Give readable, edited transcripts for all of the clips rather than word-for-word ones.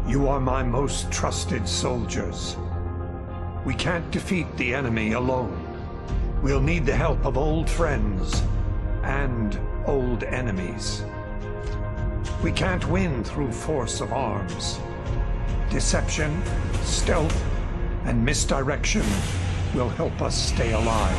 You are my most trusted soldiers. We can't defeat the enemy alone. We'll need the help of old friends and old enemies. We can't win through force of arms. Deception, stealth, and misdirection will help us stay alive.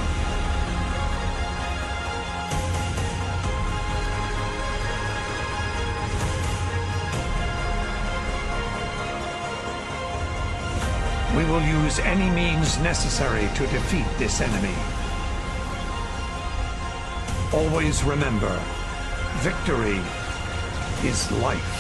We will use any means necessary to defeat this enemy. Always remember, victory is life.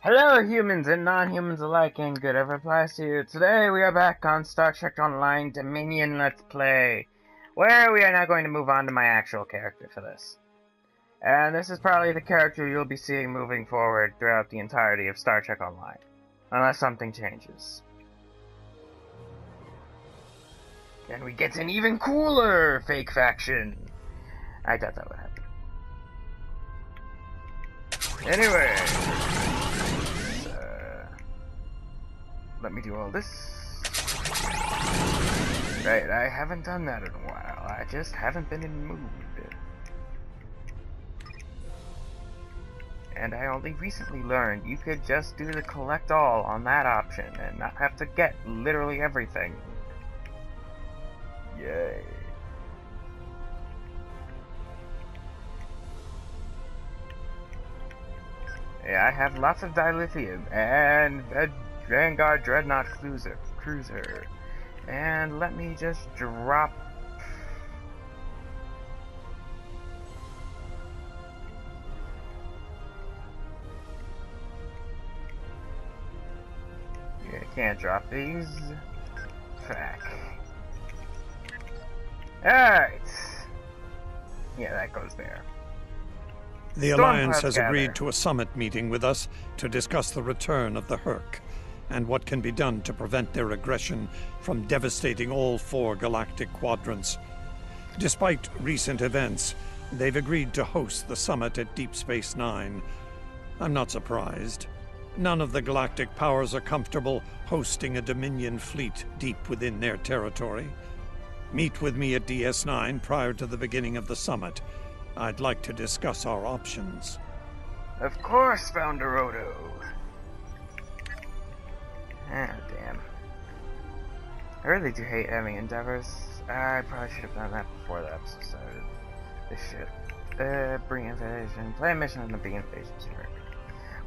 Hello humans and non-humans alike, and good ever applies to you. Today we are back on Star Trek Online Dominion Let's Play, where we are now going to move on to my actual character for this. And this is probably the character you'll be seeing moving forward throughout the entirety of Star Trek Online, unless something changes. And we get an even cooler fake faction. I doubt that would happen. Anyway. Let me do all this. Right, I haven't done that in a while. I just haven't been in the mood. And I only recently learned you could just do the collect all on that option and not have to get literally everything. Yay. Yeah, I have lots of dilithium and a Vanguard Dreadnought Cruiser. And let me just drop... Yeah, can't drop these. Fuck. Alright. Yeah, that goes there. The Alliance has agreed to a summit meeting with us to discuss the return of the Herc and what can be done to prevent their aggression from devastating all 4 galactic quadrants. Despite recent events, they've agreed to host the summit at Deep Space Nine. I'm not surprised. None of the galactic powers are comfortable hosting a Dominion fleet deep within their territory. Meet with me at DS9 prior to the beginning of the summit. I'd like to discuss our options. Of course, Founder Odo. Ah, damn. I really do hate having endeavors. I probably should have done that before the episode started. This shit. Bring invasion. Play a mission in the big invasion scenario.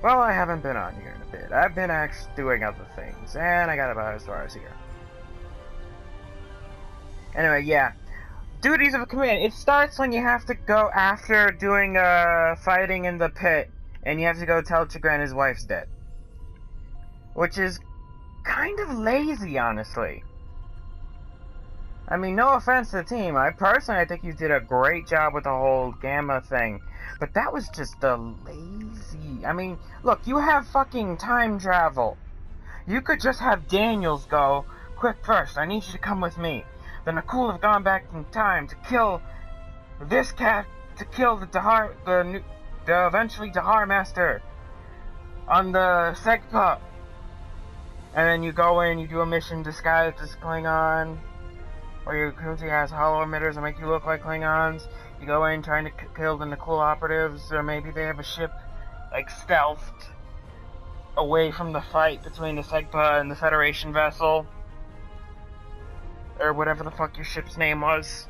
Well, I haven't been on here in a bit. I've been actually doing other things, and I got about as far as here. Anyway, yeah. Duties of a command. It starts when you have to go after doing fighting in the pit, and you have to go tell Chagrin his wife's dead. Which is kind of lazy, honestly. I mean, no offense to the team. I think you did a great job with the whole Gamma thing. But that was just a lazy... I mean, look, you have fucking time travel. You could just have Daniels go, quick first, I need you to come with me. Then Akul would have gone back in time to kill this cat, to kill the eventually Dahar Master on the Segpa. And then you go in, you do a mission disguised as Klingon, where your Kuti has hollow emitters and make you look like Klingons. You go in trying to kill the Nakul operatives, or maybe they have a ship, like, stealthed away from the fight between the Segpa and the Federation vessel. Or whatever the fuck your ship's name was.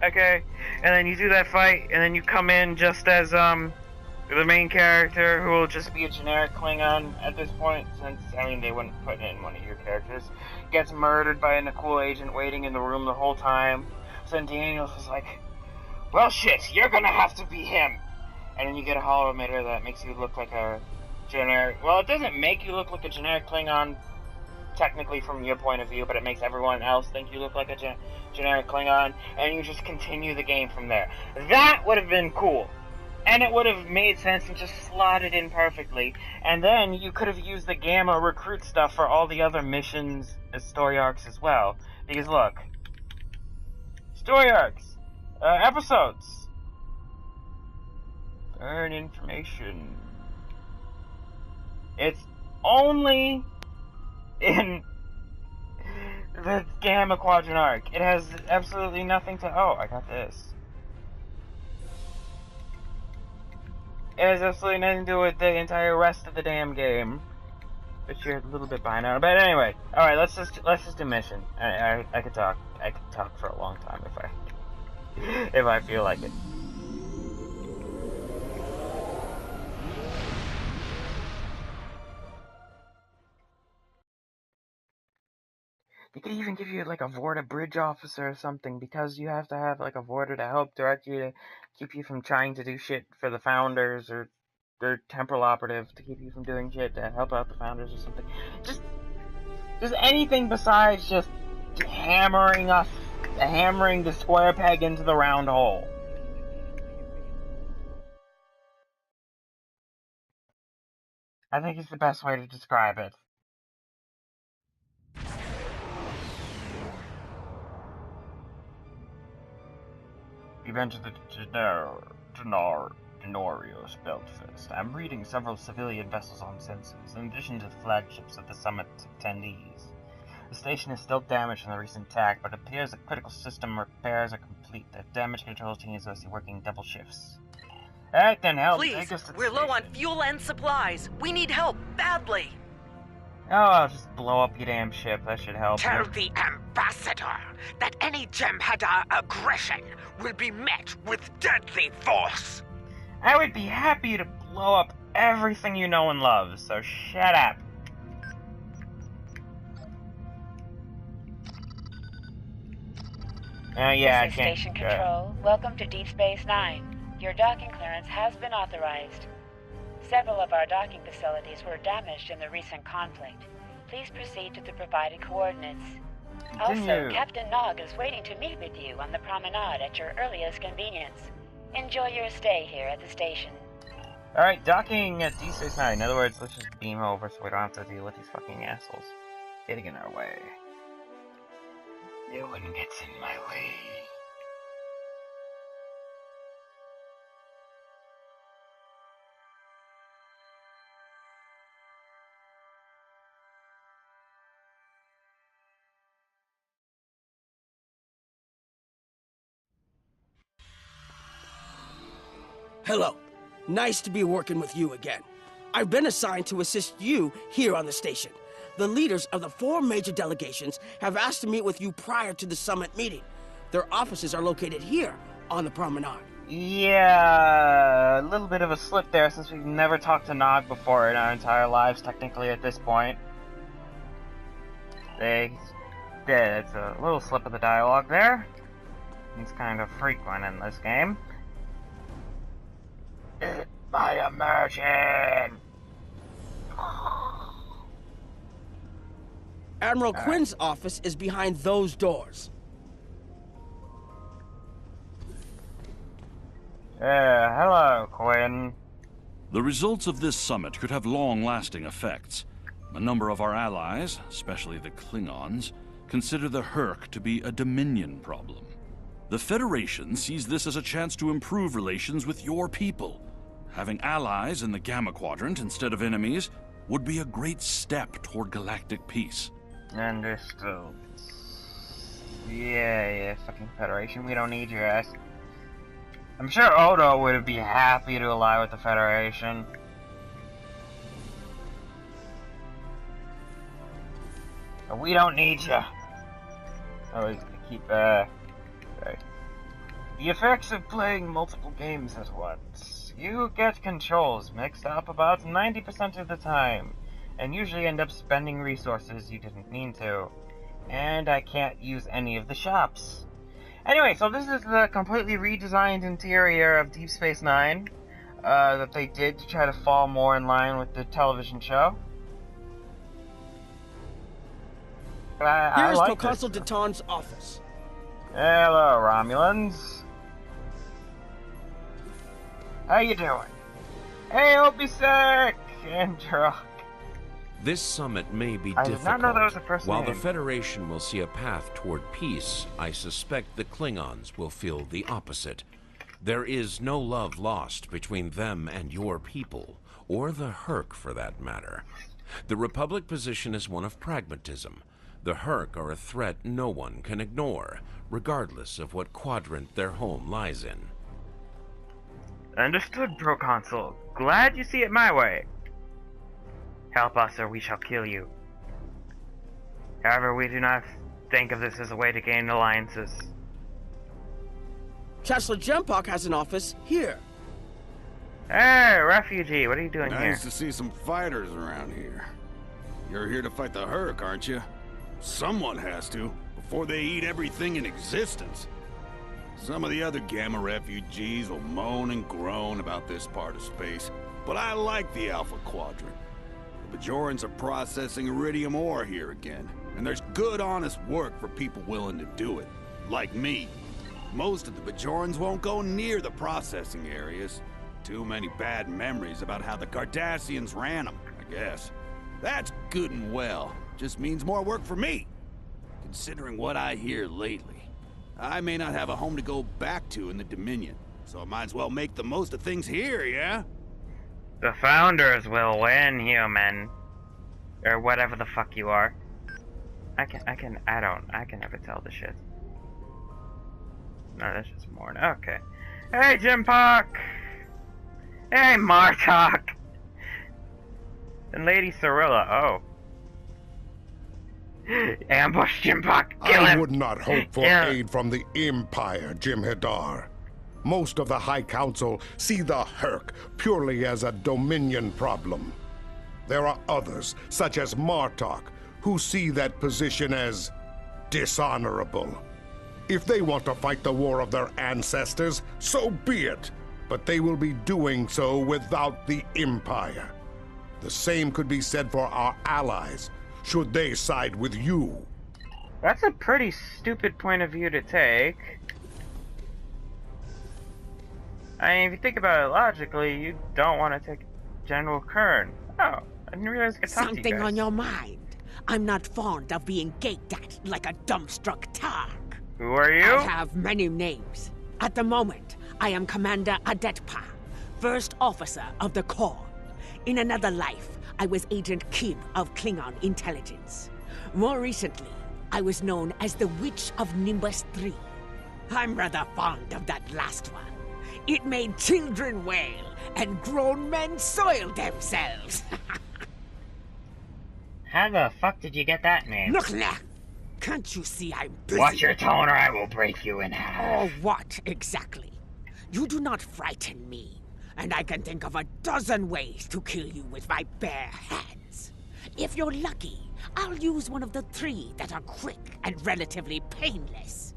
Okay, and then you do that fight, and then you come in just as, the main character, who will just be a generic Klingon at this point, since, I mean, they wouldn't put it in one of your characters, gets murdered by a Nakul agent waiting in the room the whole time. So then Daniels is like, well shit, you're gonna have to be him! And then you get a hollow emitter that makes you look like a generic... Well, it doesn't make you look like a generic Klingon, technically from your point of view, but it makes everyone else think you look like a generic Klingon, and you just continue the game from there. That would have been cool. And it would have made sense and just slotted in perfectly. And then you could have used the Gamma recruit stuff for all the other missions as story arcs as well. Because look, story arcs, episodes, burn information. It's only in the Gamma Quadrant arc. It has absolutely nothing to... Oh, I got this. It has absolutely nothing to do with the entire rest of the damn game. But you're a little bit behind on it. But anyway, alright, let's just do mission. I could talk for a long time if I feel like it. They could even give you like a Vorta bridge officer or something, because you have to have like a Vorta to help direct you, to keep you from trying to do shit for the Founders, or their temporal operative to keep you from doing shit to help out the Founders or something. Just anything besides just hammering the square peg into the round hole. I think it's the best way to describe it. You've entered the Denorios Beltfast. I'm reading several civilian vessels on sensors, in addition to the flagships of the summit attendees. The station is still damaged in the recent attack, but it appears that critical system repairs are complete. The damage control teams are working double shifts. Alright then, help. Please, we're low on fuel and supplies. We need help, badly. Oh, I'll just blow up your damn ship. That should help. Tell the Ambassador that any Jem'Hadar aggression will be met with deadly force. I would be happy to blow up everything you know and love, so shut up. Yeah, this is Station Control. Welcome to Deep Space Nine. Your docking clearance has been authorized. Several of our docking facilities were damaged in the recent conflict. Please proceed to the provided coordinates. Also, Captain Nog is waiting to meet with you on the promenade at your earliest convenience. Enjoy your stay here at the station. Alright, docking at Deep Space Nine. In other words, let's just beam over so we don't have to deal with these fucking assholes getting in our way. No one gets in my way. Hello. Nice to be working with you again. I've been assigned to assist you here on the station. The leaders of the 4 major delegations have asked to meet with you prior to the summit meeting. Their offices are located here on the promenade. Yeah, a little bit of a slip there since we've never talked to Nog before in our entire lives, technically, at this point. It's a little slip of the dialogue there. It's kind of frequent in this game. My immersion! Admiral Quinn's office is behind those doors. Hello, Quinn. The results of this summit could have long-lasting effects. A number of our allies, especially the Klingons, consider the Herc to be a Dominion problem. The Federation sees this as a chance to improve relations with your people. Having allies in the Gamma Quadrant instead of enemies would be a great step toward galactic peace. Understood. Yeah, fucking Federation, we don't need your ass. I'm sure Odo would be happy to ally with the Federation. But we don't need you. Always keep, sorry. The effects of playing multiple games at once. You get controls mixed up about 90% of the time, and usually end up spending resources you didn't mean to. And I can't use any of the shops. Anyway, so this is the completely redesigned interior of Deep Space Nine. that they did to try to fall more in line with the television show. I Here's like Proconsul this. Deton's office. Hello, Romulans. How you doing? Hey, don't be sick and drunk. This summit may be I did difficult. not know that was a first While name. the Federation will see a path toward peace, I suspect the Klingons will feel the opposite. There is no love lost between them and your people, or the Herc for that matter. The Republic position is one of pragmatism. The Herc are a threat no one can ignore, regardless of what quadrant their home lies in. Understood, Proconsul. Glad you see it my way. Help us or we shall kill you. However, we do not think of this as a way to gain alliances. Chancellor Jempok has an office here. Hey, refugee, what are you doing here? Nice to see some fighters around here. You're here to fight the Herc, aren't you? Someone has to, before they eat everything in existence. Some of the other Gamma refugees will moan and groan about this part of space, but I like the Alpha Quadrant. The Bajorans are processing iridium ore here again, and there's good, honest work for people willing to do it, like me. Most of the Bajorans won't go near the processing areas. Too many bad memories about how the Cardassians ran them, I guess. That's good and well. Just means more work for me. Considering what I hear lately, I may not have a home to go back to in the Dominion, so I might as well make the most of things here, yeah? The Founders will win, human. Or whatever the fuck you are. I can never tell the shit. No, that's just more. Okay. Hey, Jempok! Hey, Martok! And Lady Cirilla, oh. Ambush Jempok, kill him! I would not hope for aid from the Empire, Jem'Hadar. Most of the High Council see the Herc purely as a Dominion problem. There are others, such as Martok, who see that position as dishonorable. If they want to fight the war of their ancestors, so be it. But they will be doing so without the Empire. The same could be said for our allies, should they side with you. That's a pretty stupid point of view to take. I mean, if you think about it logically, you don't want to take General Kern. Oh, I didn't realize I could talk to you Something guys. on your mind. I'm not fond of being gaped at like a dumbstruck targ. Who are you? I have many names. At the moment, I am Commander Adetpa, First Officer of the Corps. In another life, I was Agent Kib of Klingon Intelligence. More recently, I was known as the Witch of Nimbus 3. I'm rather fond of that last one. It made children wail and grown men soil themselves. How the fuck did you get that name? Look now! Can't you see I'm busy? Watch your tone or I will break you in half. Or what, exactly? You do not frighten me, and I can think of a dozen ways to kill you with my bare hands. If you're lucky, I'll use one of the 3 that are quick and relatively painless.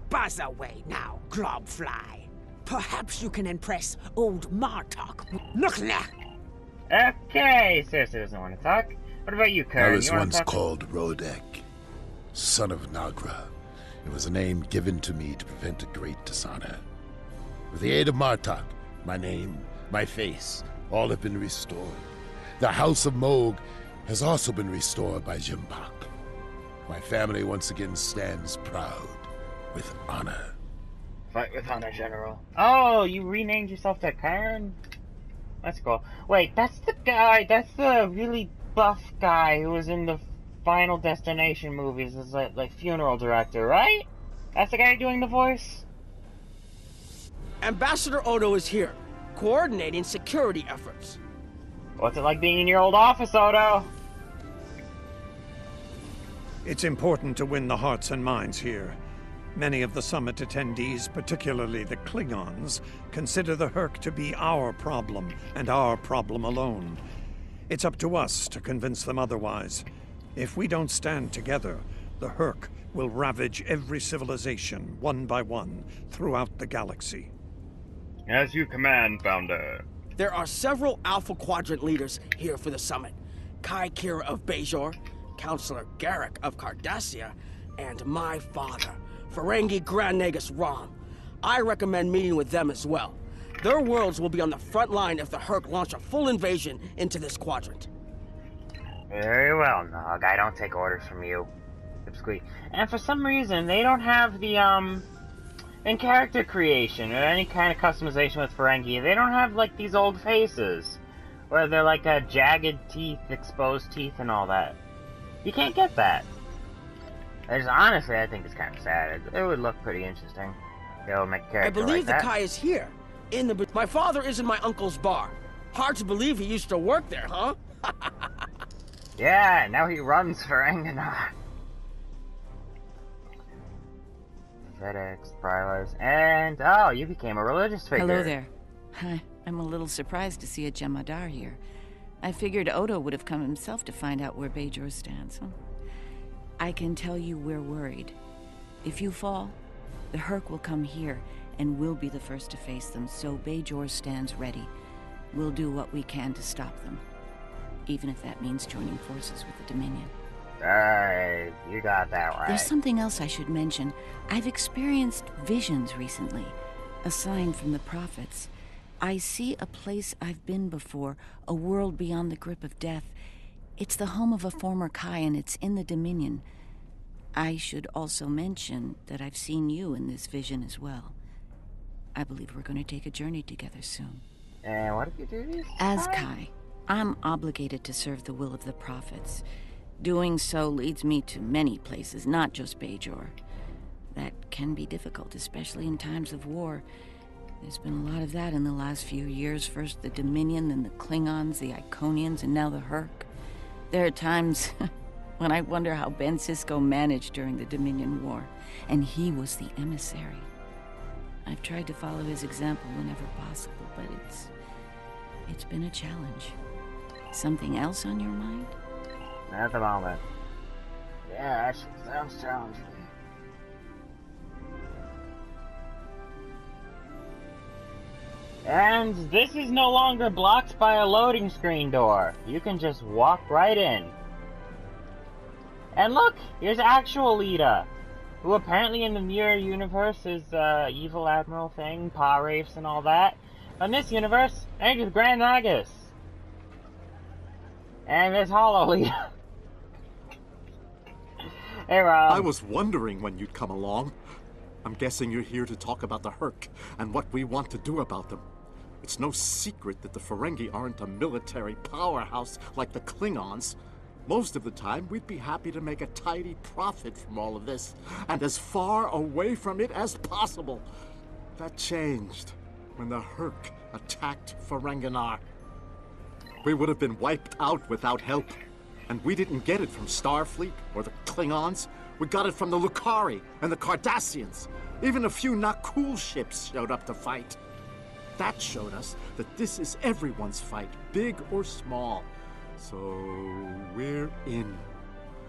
Buzz away now, Globfly. Perhaps you can impress old Martok. Look now! Okay, seriously doesn't want to talk. What about you, Kern? I was You wanna once talk? called Rodek, son of Nagra. It was a name given to me to prevent a great dishonor. With the aid of Martok, my name, my face, all have been restored. The House of Moog has also been restored by Jempok. My family once again stands proud, with honor. Fight with honor, General. Oh, you renamed yourself to Kern? That's cool. Wait, that's the guy, that's the really buff guy who was in the Final Destination movies as like funeral director, right? That's the guy doing the voice? Ambassador Odo is here, coordinating security efforts. What's it like being in your old office, Odo? It's important to win the hearts and minds here. Many of the summit attendees, particularly the Klingons, consider the Herc to be our problem, and our problem alone. It's up to us to convince them otherwise. If we don't stand together, the Herc will ravage every civilization, one by one, throughout the galaxy. As you command, Founder. There are several Alpha Quadrant leaders here for the summit. Kai Kira of Bajor, Counselor Garrick of Cardassia, and my father, Ferengi Grand Nagus Rom. I recommend meeting with them as well. Their worlds will be on the front line if the Herc launch a full invasion into this quadrant. Very well, Nog. I don't take orders from you. Typically. And for some reason, they don't have the, in character creation or any kind of customization with Ferengi, they don't have, like, these old faces. Where they're like jagged teeth, exposed teeth, and all that. You can't get that. Honestly, I think it's kind of sad. It would look pretty interesting. They'll make a character I believe like the Kai is here. My father is in my uncle's bar. Hard to believe he used to work there, huh? Yeah, now he runs for Enganar. FedEx, Prylers, and oh, you became a religious figure. Hello there. I'm a little surprised to see a Jemadar here. I figured Odo would have come himself to find out where Bajor stands. I can tell you we're worried. If you fall, the Herc will come here, and we'll be the first to face them, so Bajor stands ready. We'll do what we can to stop them, even if that means joining forces with the Dominion. Alright, you got that right. There's something else I should mention. I've experienced visions recently, a sign from the prophets. I see a place I've been before, a world beyond the grip of death. It's the home of a former Kai, and it's in the Dominion. I should also mention that I've seen you in this vision as well. I believe we're going to take a journey together soon. And what if you do this? As Kai, I'm obligated to serve the will of the prophets. Doing so leads me to many places, not just Bajor. That can be difficult, especially in times of war. There's been a lot of that in the last few years. First the Dominion, then the Klingons, the Iconians, and now the Herc. There are times when I wonder how Ben Sisko managed during the Dominion War, and he was the emissary. I've tried to follow his example whenever possible, but it's been a challenge. Something else on your mind? At the moment. Yeah, actually, sounds challenging. And this is no longer blocked by a loading screen door. You can just walk right in. And look, here's actual Lita, who apparently in the mirror universe is evil admiral thing, paw wraiths and all that. In this universe, Angus Grand Nagus. And there's Hollow Lita. Hey, Rob. I was wondering when you'd come along. I'm guessing you're here to talk about the Herc and what we want to do about them. It's no secret that the Ferengi aren't a military powerhouse like the Klingons. Most of the time, we'd be happy to make a tidy profit from all of this, and as far away from it as possible. That changed when the Herc attacked Ferenginar. We would have been wiped out without help, and we didn't get it from Starfleet or the Klingons. We got it from the Lucari and the Cardassians. Even a few not cool ships showed up to fight. That showed us that this is everyone's fight, big or small. So we're in.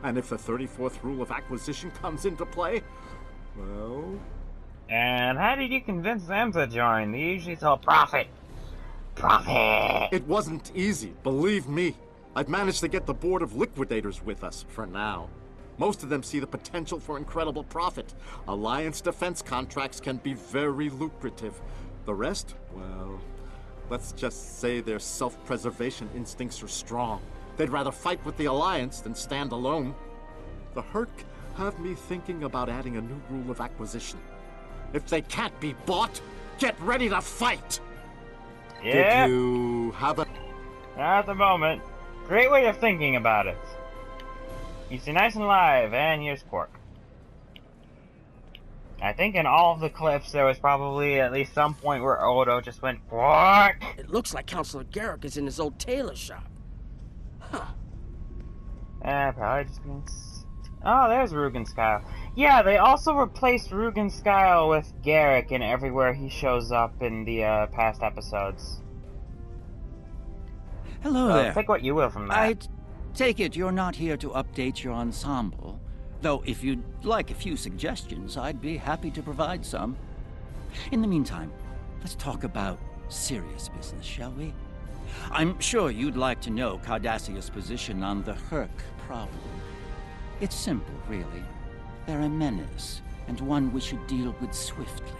And if the 34th rule of acquisition comes into play, well... And how did you convince them to join? They usually tell profit. Profit! It wasn't easy, believe me. I've managed to get the Board of Liquidators with us, for now. Most of them see the potential for incredible profit. Alliance defense contracts can be very lucrative. The rest, well, let's just say their self-preservation instincts are strong. They'd rather fight with the Alliance than stand alone. The Herc have me thinking about adding a new rule of acquisition. If they can't be bought, get ready to fight! Yeah. Did you have a... At the moment. Great way of thinking about it. You see, nice and live, and here's Quark. I think in all of the clips, there was probably at least some point where Odo just went, Quark! It looks like Counselor Garrick is in his old tailor shop. Huh. Probably just means... Oh, there's Rugenskyle. Yeah, they also replaced Rugenskyle with Garrick in everywhere he shows up in the past episodes. Hello there. Take what you will from that. I take it you're not here to update your ensemble. Though if you'd like a few suggestions, I'd be happy to provide some. In the meantime, let's talk about serious business, shall we? I'm sure you'd like to know Cardassia's position on the Herc problem. It's simple, really. They're a menace, and one we should deal with swiftly.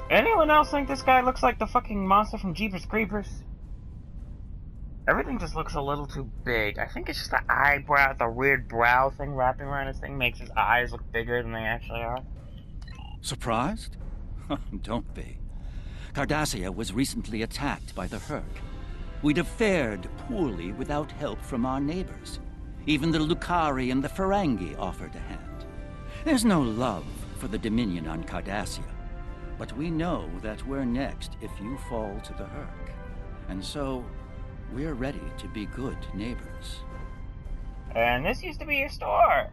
Anyone else think this guy looks like the fucking monster from Jeepers Creepers? Everything just looks a little too big. I think it's just the eyebrow, the weird brow thing wrapping around his thing makes his eyes look bigger than they actually are. Surprised? Don't be. Cardassia was recently attacked by the Herc. We'd have fared poorly without help from our neighbors. Even the Lucari and the Ferengi offered a hand. There's no love for the Dominion on Cardassia, but we know that we're next if you fall to the Herc. And so, we're ready to be good neighbors. And this used to be your store.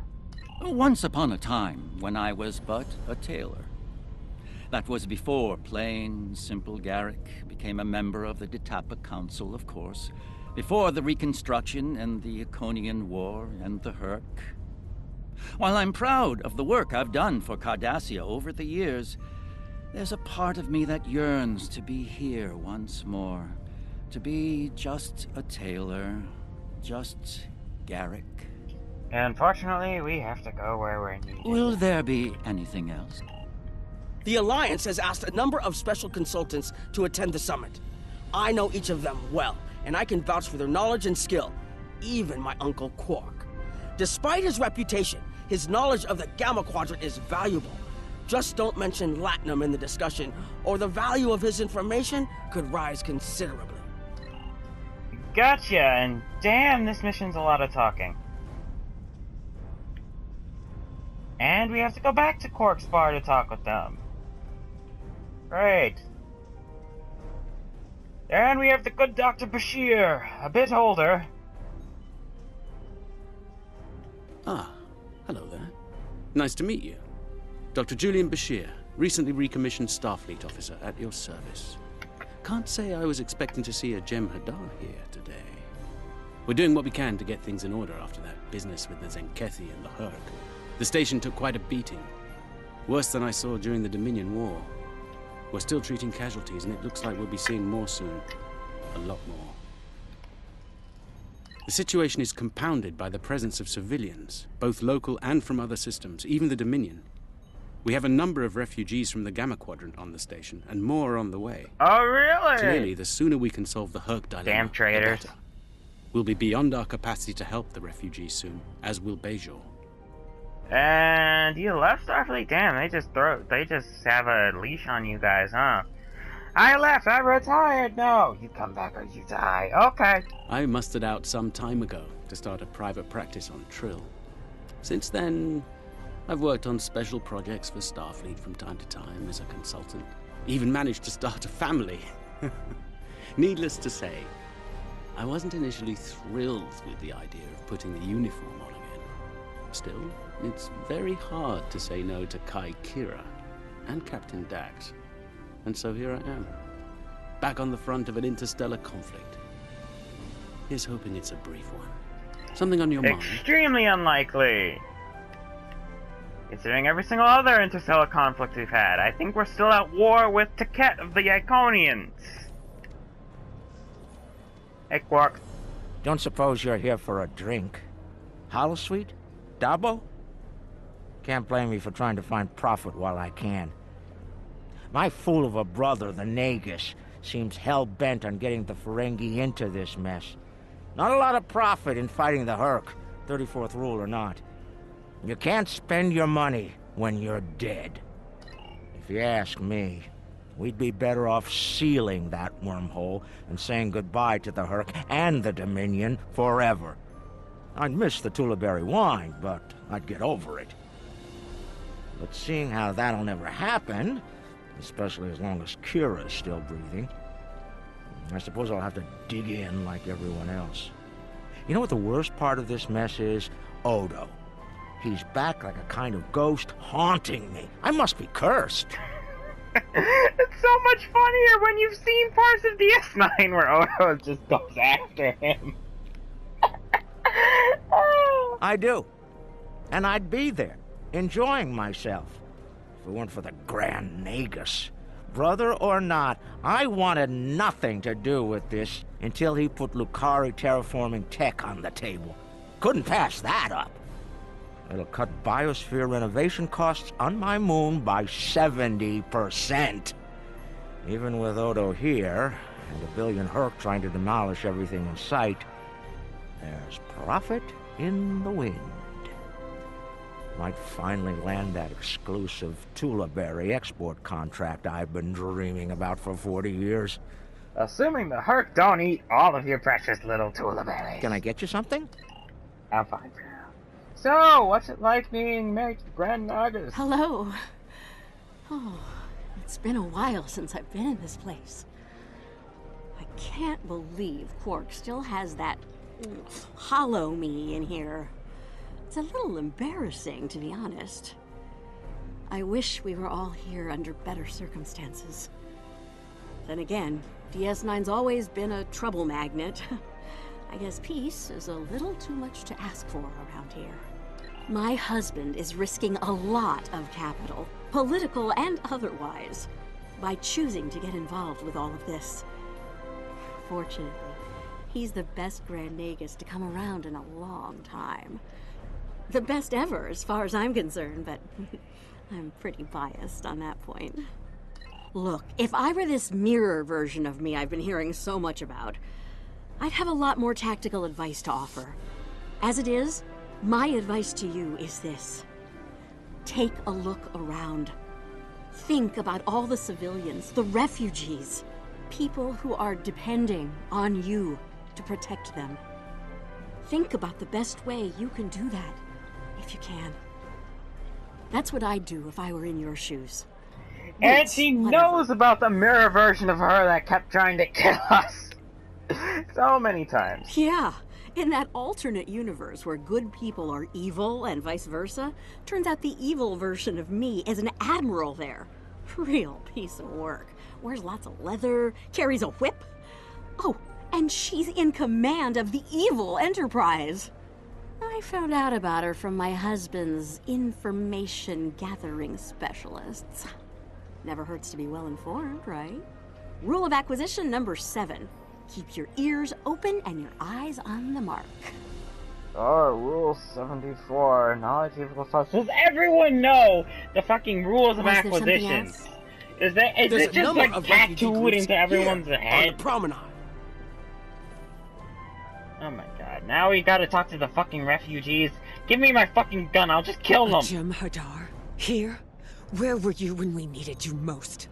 Once upon a time, when I was but a tailor. That was before plain, simple Garrick became a member of the Detapa Council, of course. Before the Reconstruction and the Iconian War and the Herc. While I'm proud of the work I've done for Cardassia over the years, there's a part of me that yearns to be here once more. To be just a tailor, just Garrick. Unfortunately, we have to go where we're needed. Will there be anything else? The Alliance has asked a number of special consultants to attend the summit. I know each of them well, and I can vouch for their knowledge and skill. Even my Uncle Quark. Despite his reputation, his knowledge of the Gamma Quadrant is valuable. Just don't mention Latinum in the discussion, or the value of his information could rise considerably. Gotcha, and damn, this mission's a lot of talking. And we have to go back to Quark's bar to talk with them. Great. And we have the good Dr. Bashir, a bit older. Ah, hello there. Nice to meet you. Dr. Julian Bashir, recently recommissioned Starfleet officer at your service. Can't say I was expecting to see a Jem Hadar here today. We're doing what we can to get things in order after that business with the Zenkethi and the Herc. The station took quite a beating. Worse than I saw during the Dominion War. We're still treating casualties, and it looks like we'll be seeing more soon. A lot more. The situation is compounded by the presence of civilians, both local and from other systems, even the Dominion. We have a number of refugees from the Gamma Quadrant on the station, and more are on the way. Oh, really? Clearly, the sooner we can solve the Herc dilemma, damn traitors. the better. We'll be beyond our capacity to help the refugees soon, as will Bajor. And you left Starfleet? Damn, they just have a leash on you guys, huh? I left, I retired. No, you come back or you die. Okay. I mustered out some time ago to start a private practice on Trill. Since then, I've worked on special projects for Starfleet from time to time as a consultant. Even managed to start a family. Needless to say, I wasn't initially thrilled with the idea of putting the uniform on again. Still, it's very hard to say no to Kai Kira and Captain Dax. And so here I am, back on the front of an interstellar conflict. Here's hoping it's a brief one. Something on your mind? Extremely unlikely. Considering every single other interstellar conflict we've had, I think we're still at war with Taket of the Iconians. Hey, Quark. Don't suppose you're here for a drink? Holosuite? Dabo? Can't blame me for trying to find profit while I can. My fool of a brother, the Nagus, seems hell-bent on getting the Ferengi into this mess. Not a lot of profit in fighting the Herc, 34th rule or not. You can't spend your money when you're dead. If you ask me, we'd be better off sealing that wormhole and saying goodbye to the Herc and the Dominion forever. I'd miss the Tulaberry wine, but I'd get over it. But seeing how that'll never happen, especially as long as Kira's still breathing, I suppose I'll have to dig in like everyone else. You know what the worst part of this mess is? Odo. He's back like a kind of ghost haunting me. I must be cursed. It's so much funnier when you've seen parts of DS9 where Odo just goes after him. I do. And I'd be there, enjoying myself, if it weren't for the Grand Nagus. Brother or not, I wanted nothing to do with this until he put Lucari terraforming tech on the table. Couldn't pass that up. It'll cut biosphere renovation costs on my moon by 70%. Even with Odo here, and a billion Herc trying to demolish everything in sight, there's profit in the wind. Might finally land that exclusive Tulaberry export contract I've been dreaming about for 40 years. Assuming the Herc don't eat all of your precious little Tulaberries. Can I get you something? I'm fine for now. So, what's it like being married to Grand Nagas? Hello. Oh, it's been a while since I've been in this place. I can't believe Quark still has that hollow me in here. It's a little embarrassing, to be honest. I wish we were all here under better circumstances. Then again, DS9's always been a trouble magnet. I guess peace is a little too much to ask for around here. My husband is risking a lot of capital, political and otherwise, by choosing to get involved with all of this. Fortunately, he's the best Grand Nagus to come around in a long time. The best ever, as far as I'm concerned, but I'm pretty biased on that point. Look, if I were this mirror version of me I've been hearing so much about, I'd have a lot more tactical advice to offer. As it is, my advice to you is this. Take a look around. Think about all the civilians, the refugees, people who are depending on you to protect them. Think about the best way you can do that, if you can. That's what I'd do if I were in your shoes. And she knows about the mirror version of her that kept trying to kill us. So many times. Yeah, in that alternate universe where good people are evil and vice versa, turns out the evil version of me is an admiral there. Real piece of work. Wears lots of leather, carries a whip. Oh, and she's in command of the evil Enterprise. I found out about her from my husband's information gathering specialists. Never hurts to be well informed, right? Rule of acquisition number 7. Keep your ears open and your eyes on the mark. Oh, Rule 74. Knowledge equals trust. Does everyone know the fucking rules of acquisition? Is it just like tattooed into everyone's head? On the promenade. Oh my god, now we gotta talk to the fucking refugees. Give me my fucking gun, I'll just kill them. Jem'Hadar, here? Where were you when we needed you most?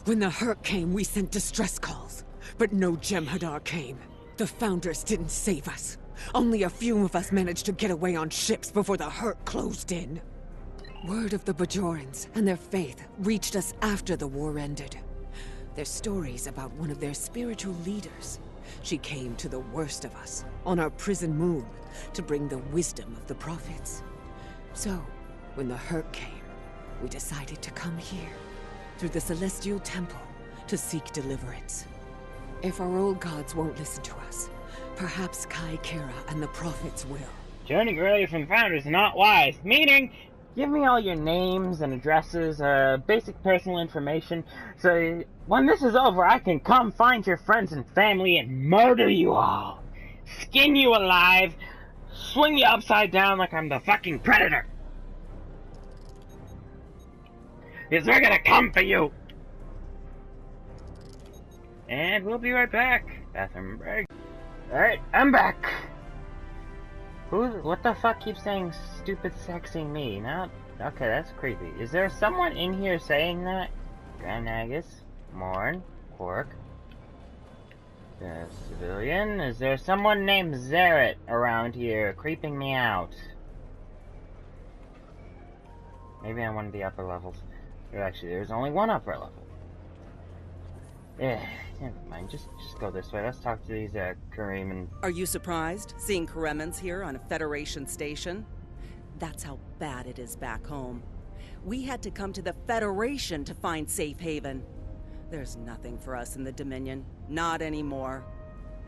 When the Herc came, we sent distress calls. But no Jem'Hadar came. The Founders didn't save us. Only a few of us managed to get away on ships before the Herc closed in. Word of the Bajorans and their faith reached us after the war ended. Their stories about one of their spiritual leaders. She came to the worst of us, on our prison moon, to bring the wisdom of the prophets. So, when the Herc came, we decided to come here, through the Celestial Temple, to seek deliverance. If our old gods won't listen to us, perhaps Kai Kara and the prophets will. Joining early from Founders is not wise. Meaning, give me all your names and addresses, basic personal information, so when this is over, I can come find your friends and family and murder you all. Skin you alive, swing you upside down like I'm the fucking Predator. Because they're gonna come for you. And we'll be right back. Bathroom break. Alright, I'm back. What the fuck keeps saying stupid sexing me? Not... Okay, that's creepy. Is there someone in here saying that? Grand Nagus, Morn, Quark, Civilian? Is there someone named Zaret around here creeping me out? Maybe on one of the upper levels. Actually, there's only one upper level. Never mind. Just go this way. Let's talk to these Kareem and... Are you surprised seeing Karemans here on a Federation station? That's how bad it is back home. We had to come to the Federation to find safe haven. There's nothing for us in the Dominion. Not anymore.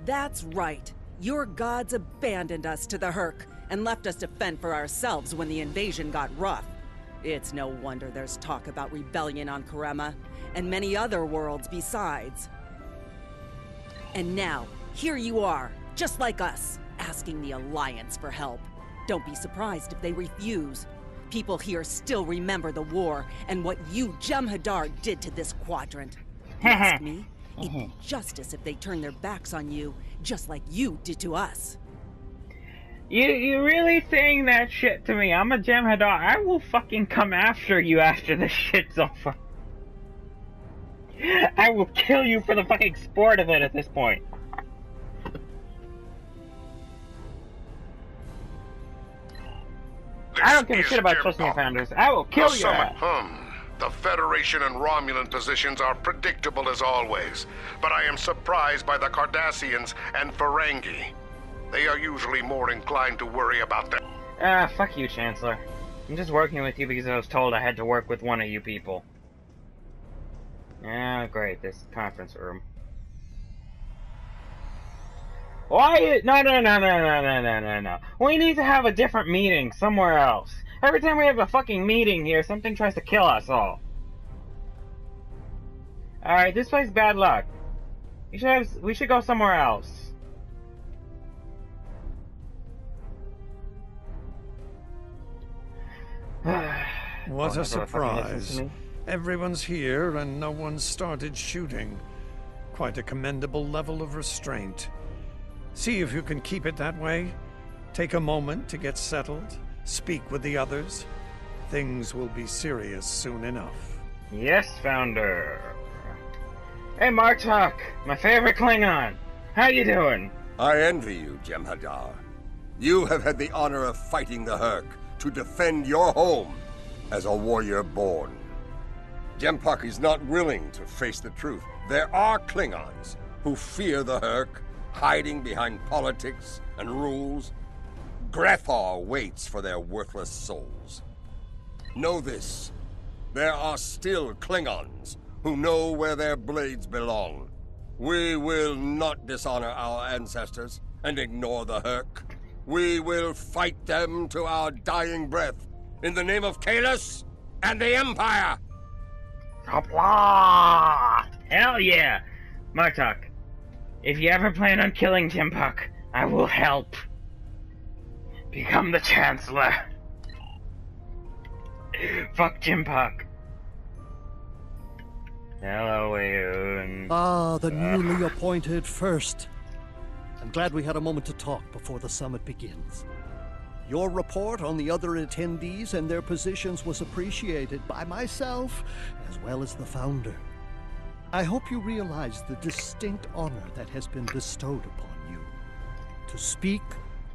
That's right. Your gods abandoned us to the Herc and left us to fend for ourselves when the invasion got rough. It's no wonder there's talk about rebellion on Karema, and many other worlds besides. And now, here you are, just like us, asking the Alliance for help. Don't be surprised if they refuse. People here still remember the war and what you, Jem'Hadar, did to this quadrant. You ask me, it'd be justice if they turned their backs on you, just like you did to us. You really saying that shit to me? I'm a Jem'Hadar. I will fucking come after you after this shit's over. I will kill you for the fucking sport of it at this point. I don't give a shit about trusting your founders. I will kill you. The Federation and Romulan positions are predictable as always, but I am surprised by the Cardassians and Ferengi. They are usually more inclined to worry about them. Fuck you, Chancellor. I'm just working with you because I was told I had to work with one of you people. Ah, great, this conference room. Why? No. We need to have a different meeting somewhere else. Every time we have a fucking meeting here, something tries to kill us all. Alright, this place is bad luck. We should go somewhere else. What a surprise. Everyone's here and no one started shooting. Quite a commendable level of restraint. See if you can keep it that way. Take a moment to get settled. Speak with the others. Things will be serious soon enough. Yes, Founder. Hey, Martok, my favorite Klingon. How you doing? I envy you, Jem'Hadar. You have had the honor of fighting the Hurk to defend your home as a warrior born. Jem'Puck is not willing to face the truth. There are Klingons who fear the Hurk, hiding behind politics and rules. Grethar waits for their worthless souls. Know this, there are still Klingons who know where their blades belong. We will not dishonor our ancestors and ignore the Hurk. We will fight them to our dying breath in the name of Kahless and the Empire! Hopla! Hell yeah! Martok, if you ever plan on killing Jem'Puck, I will help. Become the Chancellor. Fuck Jem'Puck. Hello, Wayun. Ah, the newly appointed First. I'm glad we had a moment to talk before the summit begins. Your report on the other attendees and their positions was appreciated by myself as well as the Founder. I hope you realize the distinct honor that has been bestowed upon you. To speak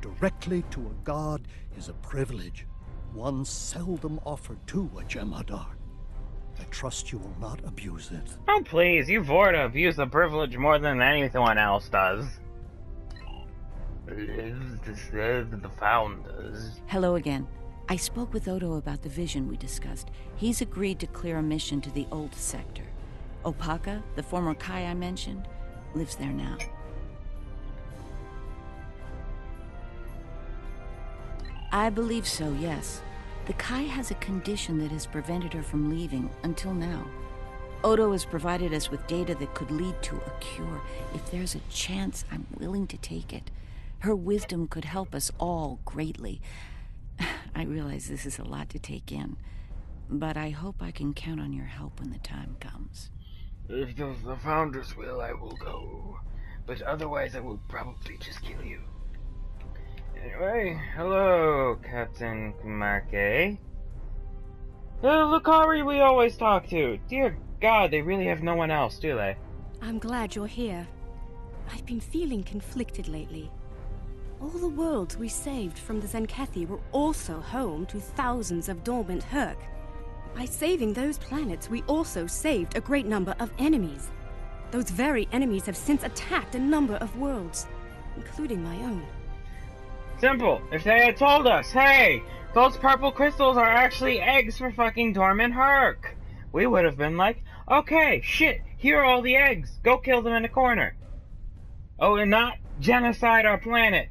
directly to a god is a privilege, one seldom offered to a Jem'Hadar. I trust you will not abuse it. Oh please, you Vorta abuse the privilege more than anyone else does. Lives to serve the Founders. Hello again. I spoke with Odo about the vision we discussed. He's agreed to clear a mission to the old sector. Opaka, the former Kai I mentioned, lives there now. I believe so, yes. The Kai has a condition that has prevented her from leaving until now. Odo has provided us with data that could lead to a cure. If there's a chance, I'm willing to take it. Her wisdom could help us all greatly. I realize this is a lot to take in, but I hope I can count on your help when the time comes. If the Founders will, I will go. But otherwise, I will probably just kill you. Anyway, hello, Captain Kumake. The Lucari we always talk to. Dear God, they really have no one else, do they? I'm glad you're here. I've been feeling conflicted lately. All the worlds we saved from the Zenkethi were also home to thousands of dormant Hurk. By saving those planets, we also saved a great number of enemies. Those very enemies have since attacked a number of worlds, including my own. Simple. If they had told us, hey, those purple crystals are actually eggs for fucking dormant Hurk, we would have been like, okay, shit, here are all the eggs. Go kill them in the corner. Oh, and not genocide our planet.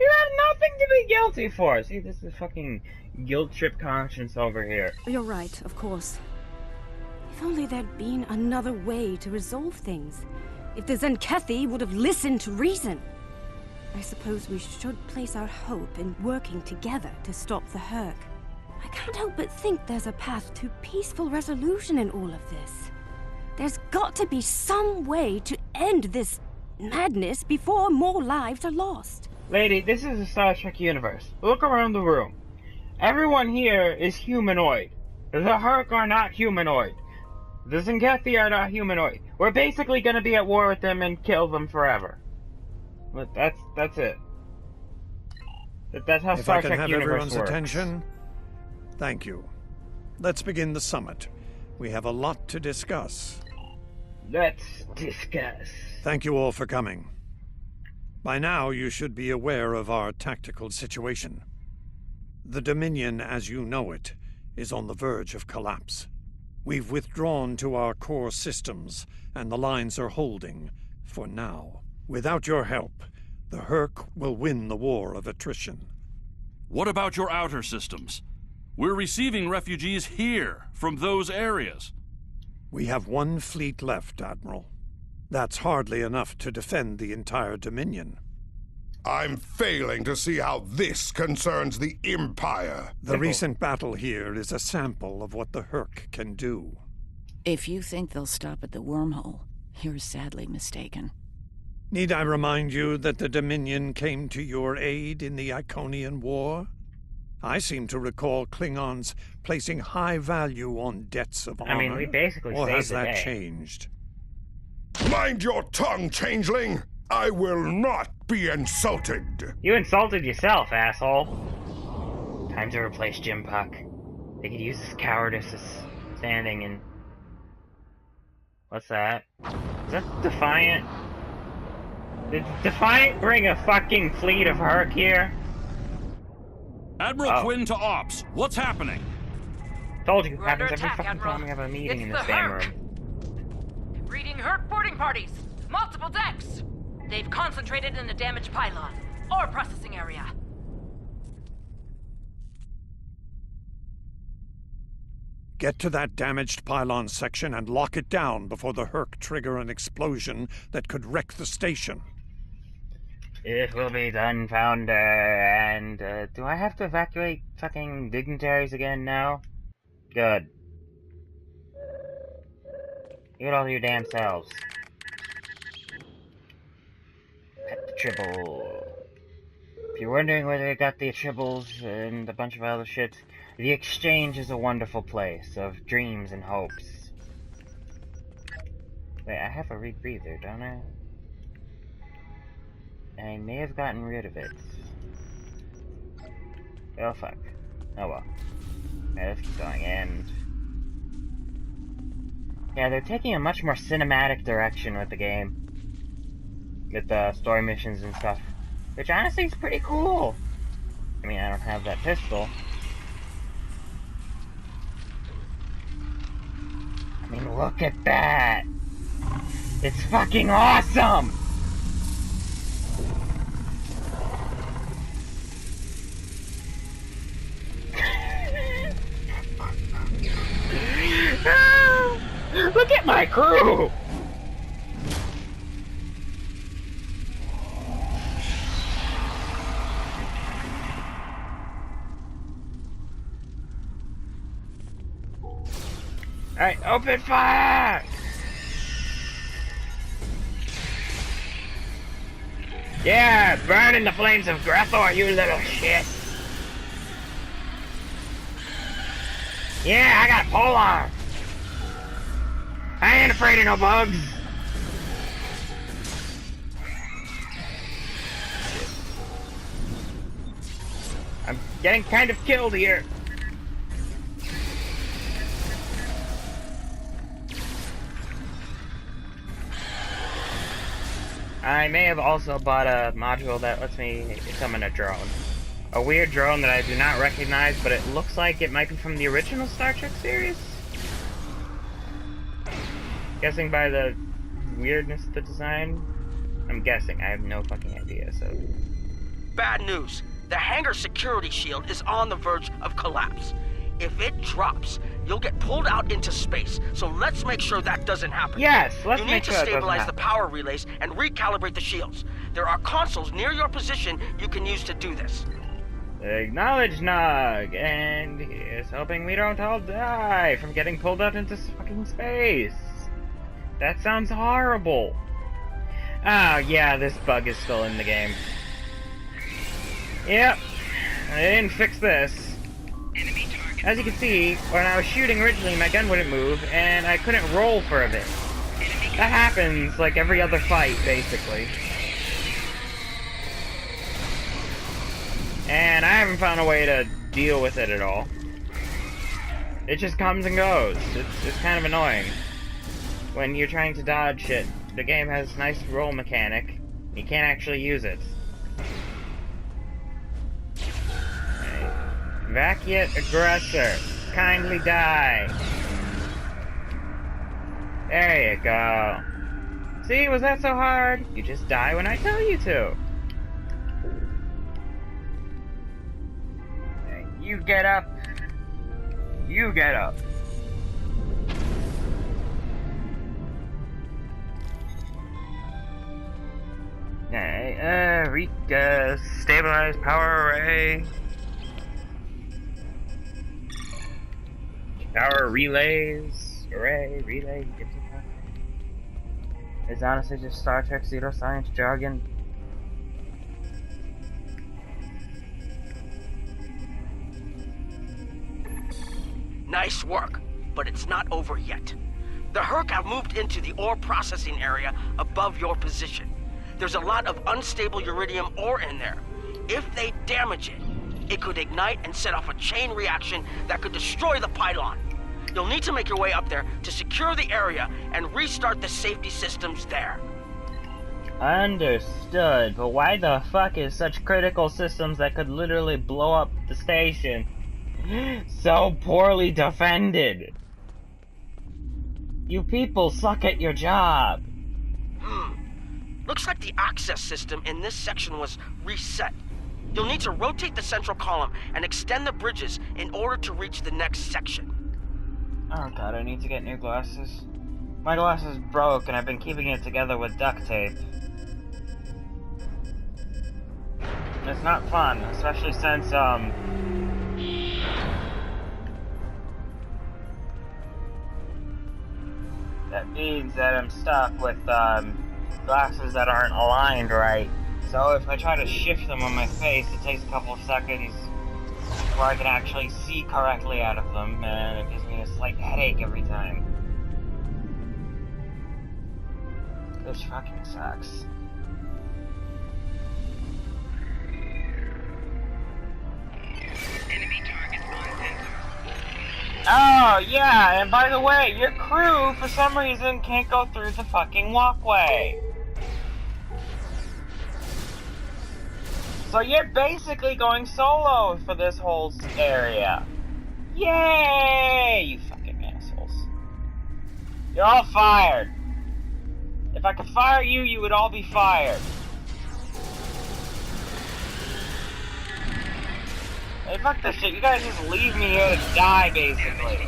You have nothing to be guilty for! See, this is fucking guilt trip conscience over here. You're right, of course. If only there'd been another way to resolve things. If the Zenkethi would have listened to reason. I suppose we should place our hope in working together to stop the Herc. I can't help but think there's a path to peaceful resolution in all of this. There's got to be some way to end this madness before more lives are lost. Lady, this is a Star Trek universe. Look around the room. Everyone here is humanoid. The Herc are not humanoid. The Zenkethi are not humanoid. We're basically gonna be at war with them and kill them forever. But that's it. That's how Star Trek universe works. If I can have everyone's attention, thank you. Let's begin the summit. We have a lot to discuss. Let's discuss. Thank you all for coming. By now, you should be aware of our tactical situation. The Dominion, as you know it, is on the verge of collapse. We've withdrawn to our core systems, and the lines are holding, for now. Without your help, the Herc will win the war of attrition. What about your outer systems? We're receiving refugees here, from those areas. We have one fleet left, Admiral. That's hardly enough to defend the entire Dominion. I'm failing to see how this concerns the Empire. The recent battle here is a sample of what the Herc can do. If you think they'll stop at the wormhole, you're sadly mistaken. Need I remind you that the Dominion came to your aid in the Iconian War? I seem to recall Klingons placing high value on debts of honor. I mean, we basically or saved has the that day. changed? Mind your tongue, changeling! I will not be insulted! You insulted yourself, asshole. Time to replace Jim Puck. They could use his cowardice as standing in... What's that? Is that Defiant? Did Defiant bring a fucking fleet of Herc here? Admiral Quinn to ops. What's happening? Told you, it We're happens under every attack, fucking Admiral. time we have a meeting It's in the this damn Herc. room. Reading Herc boarding parties. Multiple decks. They've concentrated in the damaged pylon. Ore processing area. Get to that damaged pylon section and lock it down before the Herc trigger an explosion that could wreck the station. It will be done, Founder. And, do I have to evacuate fucking dignitaries again now? Good. Get all your damn selves. Pet the Tribble. If you're wondering where they got the Tribbles and a bunch of other shit, the Exchange is a wonderful place of dreams and hopes. Wait, I have a rebreather, don't I? I may have gotten rid of it. Oh fuck. Oh well. Alright, let's keep going, and... yeah, they're taking a much more cinematic direction with the game. With the story missions and stuff. Which honestly is pretty cool. I mean, I don't have that pistol. I mean, look at that! It's fucking awesome! Look at my crew! Alright, open fire! Yeah, burn in the flames of Grethor, you little shit! Yeah, I got polearm! I ain't afraid of no bugs! I'm getting kind of killed here. I may have also bought a module that lets me summon a drone. A weird drone that I do not recognize, but it looks like it might be from the original Star Trek series? Guessing by the weirdness of the design? I'm guessing, I have no fucking idea, so... Bad news. The hangar security shield is on the verge of collapse. If it drops, you'll get pulled out into space, so let's make sure that doesn't happen. Yes, let's make sure that doesn't happen. You need to stabilize the power relays and recalibrate the shields. There are consoles near your position you can use to do this. Acknowledge, Nog, and here's hoping we don't all die from getting pulled out into fucking space. That sounds horrible. Oh, yeah, this bug is still in the game. Yep, I didn't fix this. As you can see, when I was shooting originally, my gun wouldn't move, and I couldn't roll for a bit. That happens like every other fight, basically. And I haven't found a way to deal with it at all. It just comes and goes. It's kind of annoying. When you're trying to dodge shit, the game has a nice roll mechanic. You can't actually use it. Vacuate aggressor. Kindly die. There you go. See, was that so hard? You just die when I tell you to. You get up. You get up. Okay, stabilize power array. Power relays. Relay. It's honestly just Star Trek pseudoscience jargon. Nice work, but it's not over yet. The Herc have moved into the ore processing area above your position. There's a lot of unstable uridium ore in there. If they damage it, it could ignite and set off a chain reaction that could destroy the pylon. You'll need to make your way up there to secure the area and restart the safety systems there. Understood, but why the fuck is such critical systems that could literally blow up the station so poorly defended? You people suck at your job. Looks like the access system in this section was reset. You'll need to rotate the central column and extend the bridges in order to reach the next section. Oh god, I need to get new glasses. My glasses broke and I've been keeping it together with duct tape. It's not fun, especially since, that means that I'm stuck with, glasses that aren't aligned right. So if I try to shift them on my face, it takes a couple of seconds before I can actually see correctly out of them, and it gives me a slight headache every time. This fucking sucks. Oh, yeah, and by the way, your crew, for some reason, can't go through the fucking walkway. So you're basically going solo for this whole area. Yay! You fucking assholes. You're all fired. If I could fire you, you would all be fired. Hey, fuck this shit. You guys just leave me here to die, basically.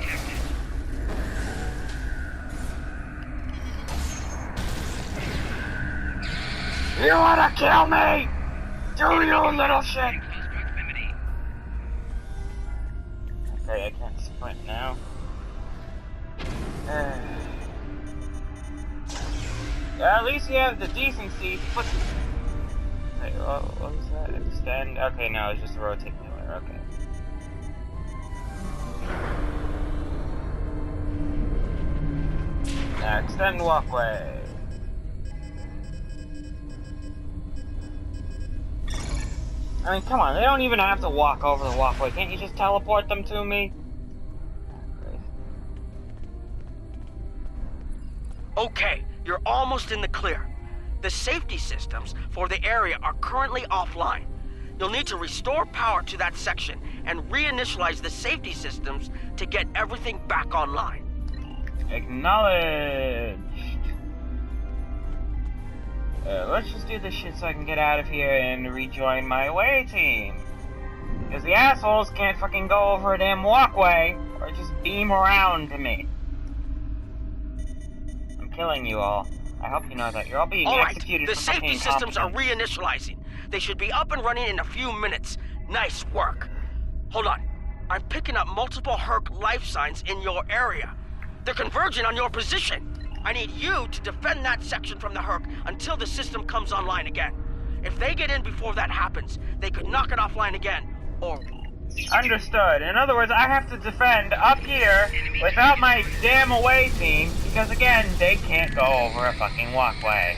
You wanna kill me? Do you, little shit? Okay, I can't sprint now. Yeah, at least you have the decency to put... Wait, what was that? Extend? Okay, no, it's just a rotate pillar, okay. Now, extend walkway. I mean, come on, they don't even have to walk over the walkway. Can't you just teleport them to me? Okay, you're almost in the clear. The safety systems for the area are currently offline. You'll need to restore power to that section and reinitialize the safety systems to get everything back online. Acknowledged. Let's just do this shit so I can get out of here and rejoin my away team. Because the assholes can't fucking go over a damn walkway or just beam around to me. I'm killing you all. I hope you know that. You're all being executed the for safety fucking systems are incompetence. reinitializing. They should be up and running in a few minutes. Nice work. Hold on. I'm picking up multiple Herc life signs in your area. They're converging on your position. I need you to defend that section from the Herc until the system comes online again. If they get in before that happens, they could knock it offline again, or... Understood. In other words, I have to defend up here without my damn away team, because again, they can't go over a fucking walkway.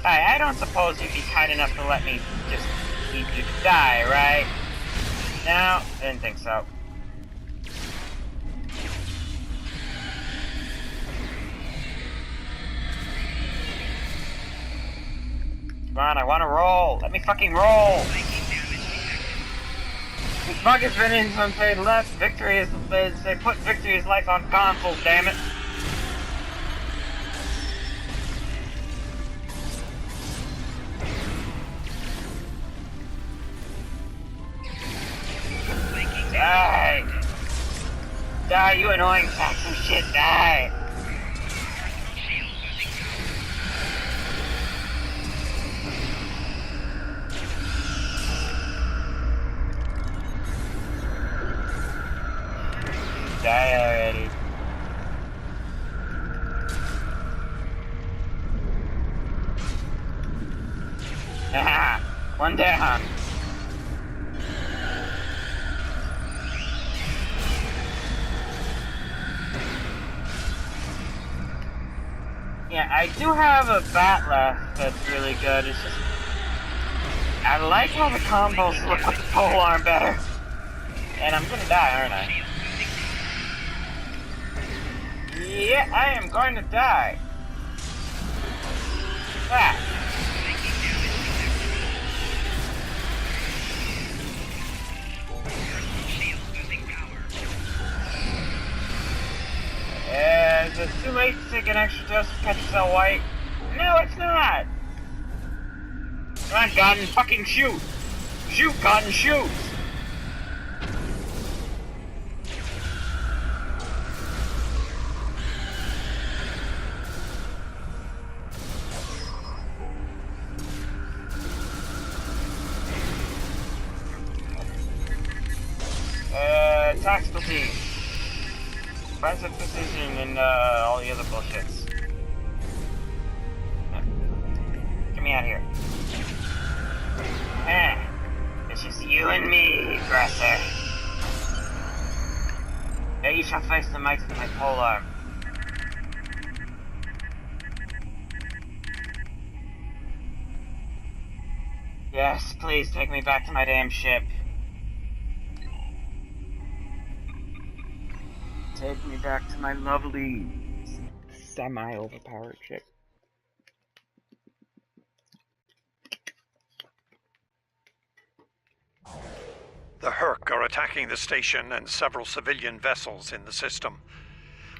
Hi, I don't suppose you'd be kind enough to let me just leave you to die, right? No, I didn't think so. Come on, I wanna roll. Let me fucking roll. This bug has been in some paid left. Victory is, they put Victory's life on console, damn it. Die! Die, you annoying sacks of shit, die! Die already. Haha! One down! Yeah, I do have a bat left that's really good. It's just... I like how the combos look with the polearm better. And I'm gonna die, aren't I? Yeah, I am going to die. Ah. Is it too late to take an extra dose of Catch Cell White? No, it's not! Come on, Cotton, fucking shoot! Shoot, Cotton, shoot! Tactical team. Defensive precision and all the other bullshits. Get me out of here. It's just you and me, aggressor. Now you shall face the might of my polearm. Yes, please take me back to my damn ship. Take me back to my lovely, semi-overpowered ship. The Herc are attacking the station and several civilian vessels in the system.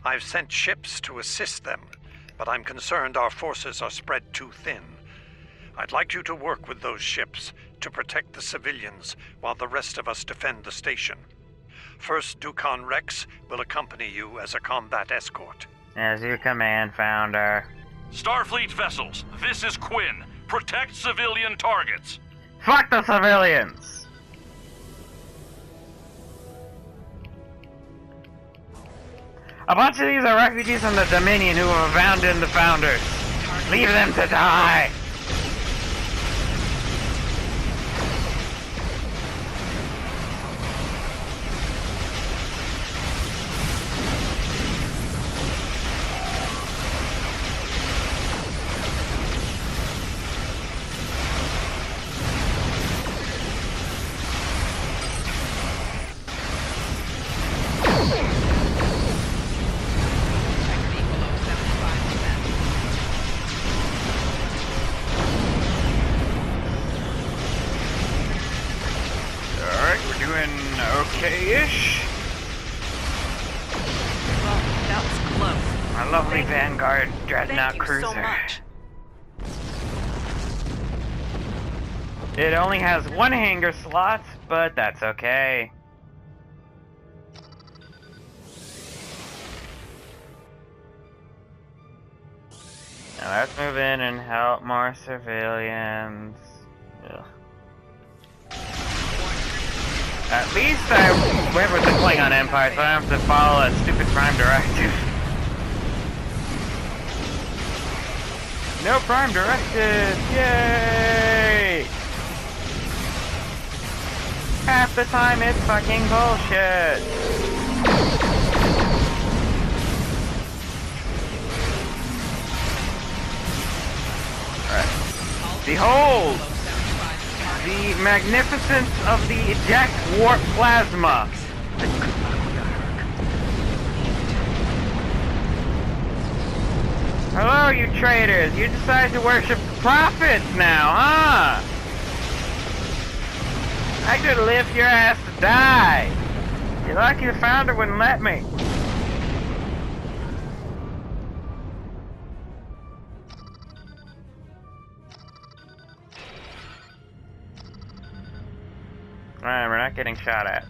I've sent ships to assist them, but I'm concerned our forces are spread too thin. I'd like you to work with those ships to protect the civilians while the rest of us defend the station. First, Dukan Rex will accompany you as a combat escort. As you command, Founder. Starfleet vessels, this is Quinn. Protect civilian targets. Fuck the civilians! A bunch of these are refugees from the Dominion who have abandoned the Founders. Leave them to die! doing okay-ish. Well, that was close. My lovely Vanguard Dreadnought Thank you cruiser. so much. It only has one hangar slot, but that's okay. Now let's move in and help more civilians. Ugh. At least I went with the Klingon Empire, so I don't have to follow a stupid Prime Directive. No Prime Directive! Yay! Half the time it's fucking bullshit! Alright. Behold! The magnificence of the eject warp plasma! Hello, you traitors! You decide to worship the prophets now, huh? I could lift your ass to die! You're lucky the founder wouldn't let me. Alright, we're not getting shot at.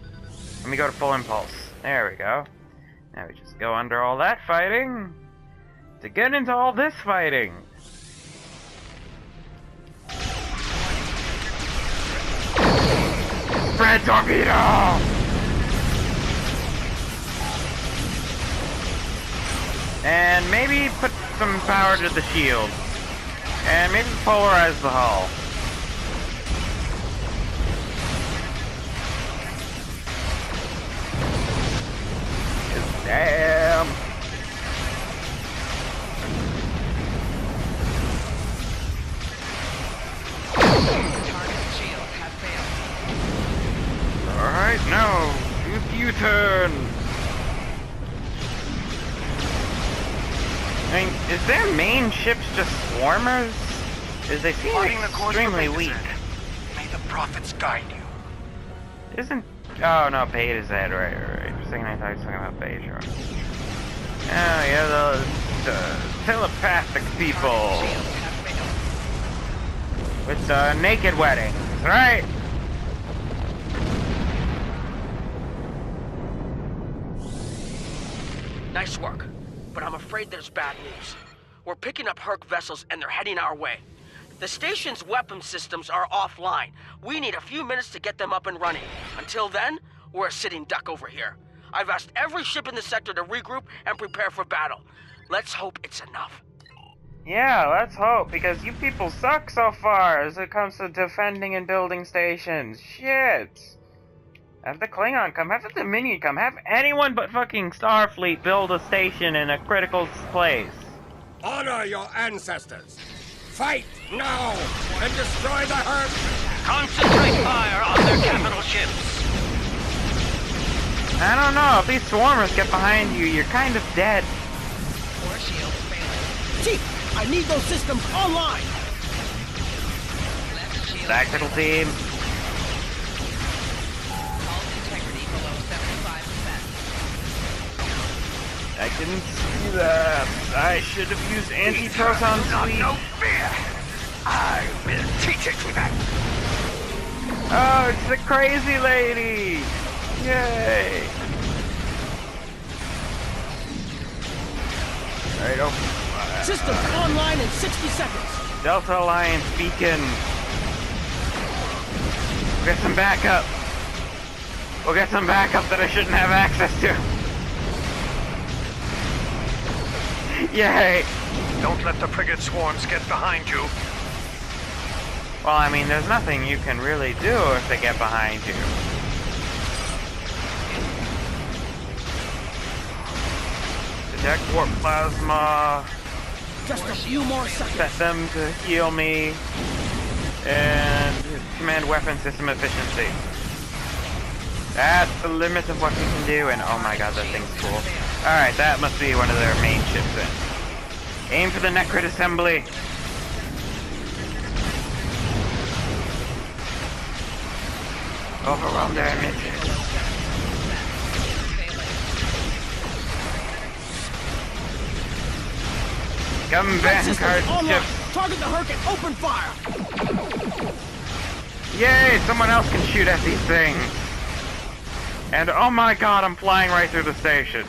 Let me go to full impulse. There we go. Now we just go under all that fighting to get into all this fighting. Spread torpedo! And maybe put some power to the shield. And maybe polarize the hull. Damn! Alright, now, U-turn! I mean, is their main ships just swarmers? Is they seem extremely weak. May the prophets guide you. Isn't... Oh, no, Beta Z, right. For a second I thought he was talking about Beta. Oh, yeah, the telepathic people. With the naked weddings, right? Nice work, but I'm afraid there's bad news. We're picking up Herc vessels and they're heading our way. The station's weapon systems are offline. We need a few minutes to get them up and running. Until then, we're a sitting duck over here. I've asked every ship in the sector to regroup and prepare for battle. Let's hope it's enough. Yeah, let's hope, because you people suck so far as it comes to defending and building stations. Shit! Have the Klingon come, have the Dominion come, have anyone but fucking Starfleet build a station in a critical place. Honor your ancestors! Fight now and destroy the Herc! Concentrate fire on their capital ships! I don't know, if these swarmers get behind you, you're kind of dead. Core shields failing. Chief, I need those systems online! Tactical team. I didn't see that. I should have used anti-proton sweep. No fear! I will teach it to them! Oh, it's the crazy lady! Yay! Alright, oh. Systems online in 60 seconds! Delta Alliance beacon. We'll get some backup. We'll get some backup that I shouldn't have access to. Yay! Don't let the frigate swarms get behind you. Well, I mean, there's nothing you can really do if they get behind you. Detect warp plasma. Just a few more seconds. Set them to heal me. And command weapon system efficiency. That's the limit of what we can do, and oh my god, that thing's cool. Alright, that must be one of their main ships then. Aim for the Necrit assembly. Overwhelm damage. Come back, hard ship. Target the Herc and open fire! Yay! Someone else can shoot at these things. And oh my god, I'm flying right through the station.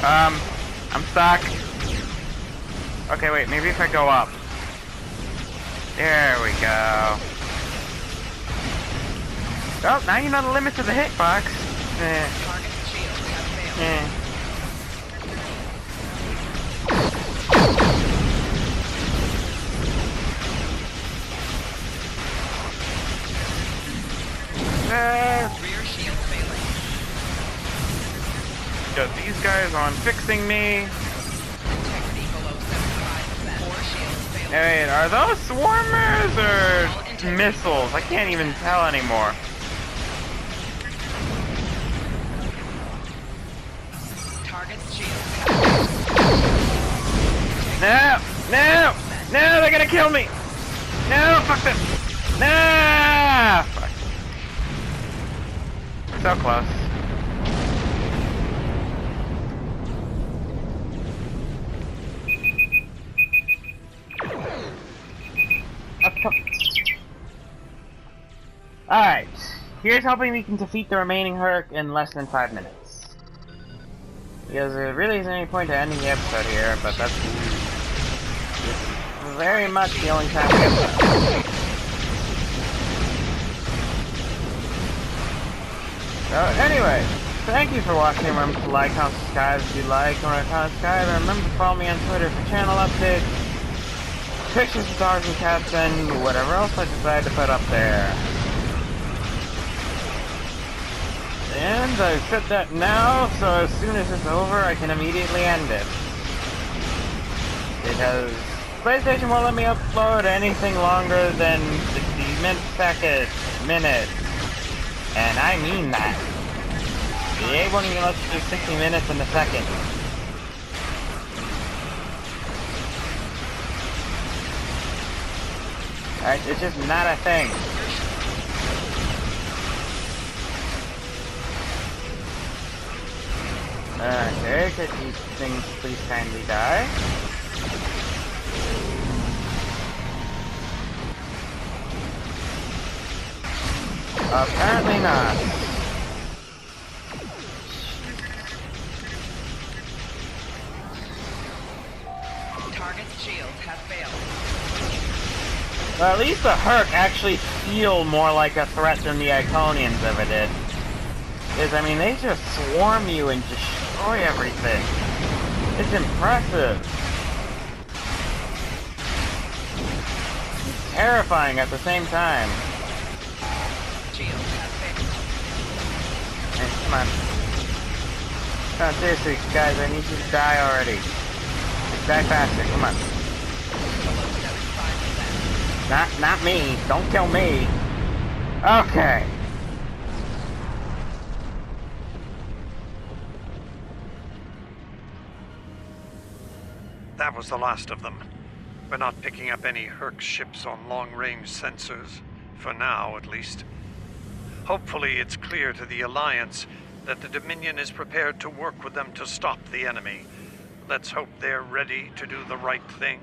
I'm stuck. Okay, wait, maybe if I go up. There we go. Oh, now you know the limits of the hitbox. Rear shield failing. Got these guys on fixing me. Wait, are those swarmers or missiles? I can't even tell anymore. Target's shield. No! No! No! They're gonna kill me! No! Fuck them! No! Fuck. So close. Alright, here's hoping we can defeat the remaining Herc in less than 5 minutes. Because there really isn't any point to ending the episode here, but that's very much the only time we have. So anyway, thank you for watching. Remember to like, comment, subscribe if you like, comment, subscribe. Remember to follow me on Twitter for channel updates, pictures of dogs and cats, and whatever else I decide to put up there. And I've set that now, so as soon as it's over, I can immediately end it. Because PlayStation won't let me upload anything longer than 60 minutes. And I mean that. EA won't even let you do 60 minutes in a second. Alright, it's just not a thing. Okay, could these things please kindly die? Apparently not. Target's shields have failed. Well, at least the Herc actually feel more like a threat than the Iconians ever did. Because, I mean, they just swarm you and destroy everything. It's impressive. It's terrifying at the same time. Hey, come on. Come on, seriously, guys, I need you to die already. Just die faster, come on. Not me. Don't kill me. Okay. That was the last of them. We're not picking up any Herc ships on long-range sensors. For now, at least. Hopefully it's clear to the Alliance that the Dominion is prepared to work with them to stop the enemy. Let's hope they're ready to do the right thing.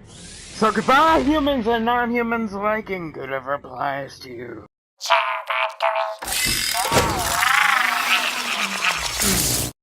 So goodbye, humans and non-humans alike, and good ever applies to you.